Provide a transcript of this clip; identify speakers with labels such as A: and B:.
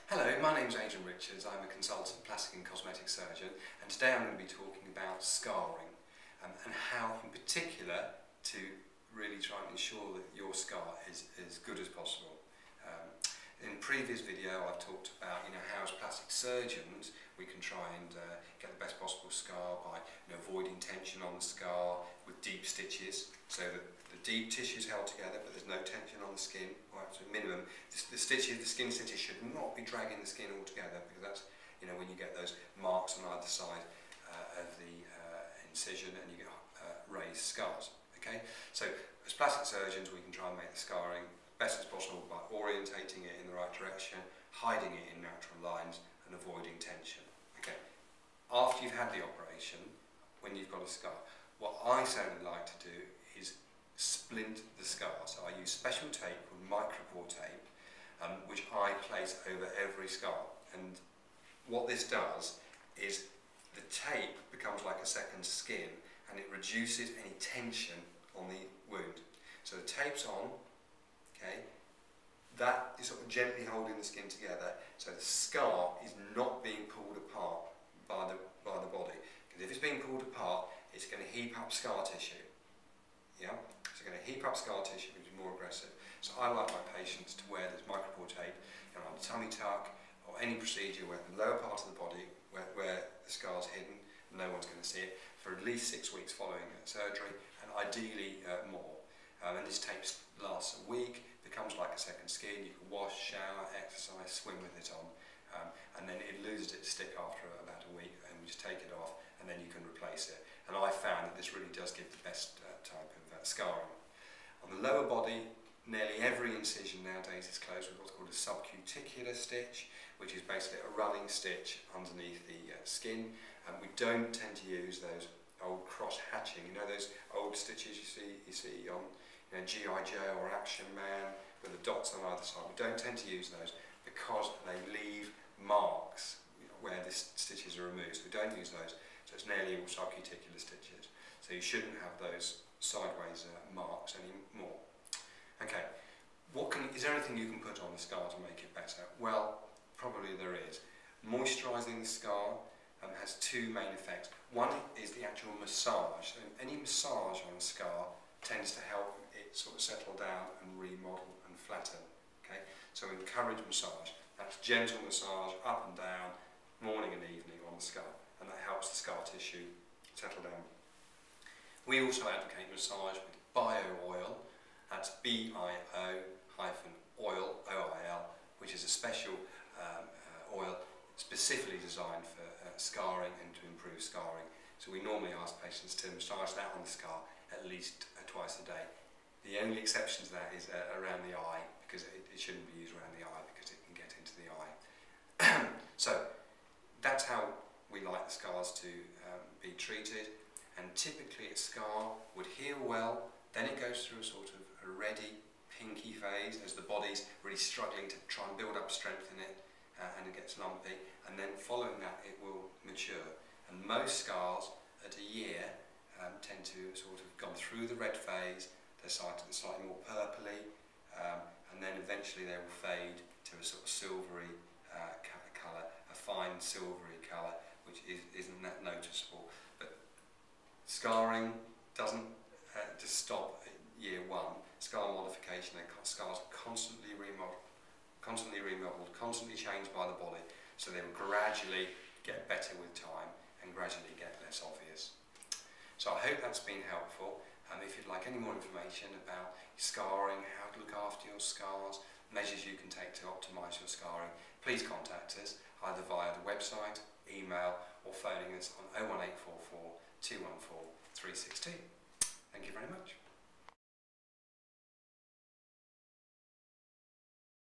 A: Hello, my name's Adrian Richards. I'm a consultant plastic and cosmetic surgeon, and today I'm going to be talking about scarring and how in particular to really try and ensure that your scar is as good as possible. In a previous video I've talked about how as plastic surgeons we can try and get the best possible scar by avoiding tension on the scar with deep stitches, so that the deep tissue is held together but there's no tension on the skin, or at a minimum the skin stitches should not be dragging the skin all together, because that's when you get those marks on either side of the incision and you get raised scars. Okay, so as plastic surgeons we can try and make the scarring best as possible by orientating it in the right direction, hiding it in natural lines and avoiding tension. Okay, after you've had the operation, when you've got a scar, what I certainly like to do is splint the scar. So I use special tape called micropore tape, which I place over every scar, and what this does is the tape becomes like a second skin and it reduces any tension on the wound. So the tape's on, okay, that is sort of gently holding the skin together, so the scar is not being pulled apart by the body. Because if it's being pulled apart, it's going to heap up scar tissue. Yeah, it's going to heap up scar tissue, which is more aggressive. So I like my patients to wear this micropore tape on the tummy tuck or any procedure where the lower part of the body, where the scar's hidden, no one's going to see it, for at least 6 weeks following surgery, and ideally more. And this tape lasts a week, becomes like a second skin. You can wash, shower, exercise, swim with it on, and then it loses its stick after about a week, and we just take it off, and then you can replace it. And I found that this really does give the best type of scarring. On the lower body, nearly every incision nowadays is closed with what's called a subcuticular stitch, which is basically a running stitch underneath the skin. And we don't tend to use those old cross-hatching, those old stitches you see on G.I. Joe or Action Man with the dots on either side. We don't tend to use those because they leave marks where the stitches are removed. So we don't use those. So it's nearly all subcuticular stitches. So you shouldn't have those sideways marks anymore. Okay, is there anything you can put on the scar to make it better? Well, probably there is. Moisturising the scar has two main effects. One is the actual massage. So any massage on a scar tends to help it sort of settle down and remodel and flatten. Okay, so encourage massage. That's gentle massage up and down, morning and evening on the scar, and that helps the scar tissue settle down. We also advocate massage with bio oil. That's bio-oil, O-I-L, which is a special oil specifically designed for scarring and to improve scarring. So we normally ask patients to massage that on the scar at least twice a day. The only exception to that is around the eye, because it shouldn't be used around the eye because it can get into the eye. So that's how we like the scars to be treated, and typically a scar would heal well, then it goes through a sort of a reddy, pinky phase as the body's really struggling to try and build up strength in it, and it gets lumpy, and then following that it will mature. And most scars at a year tend to sort of gone through the red phase, they're slightly more purpley, and then eventually they will fade to a sort of silvery colour, a fine silvery colour, which isn't that noticeable. But scarring doesn't just stop at year one. Scar modification, scars are constantly remodeled, constantly changed by the body, so they will gradually get better with time and gradually get less obvious. So I hope that's been helpful. If you'd like any more information about scarring, how to look after your scars, measures you can take to optimise your scarring, please contact us either via the website, email, or phoning us on 01844 214 362. Thank you very much.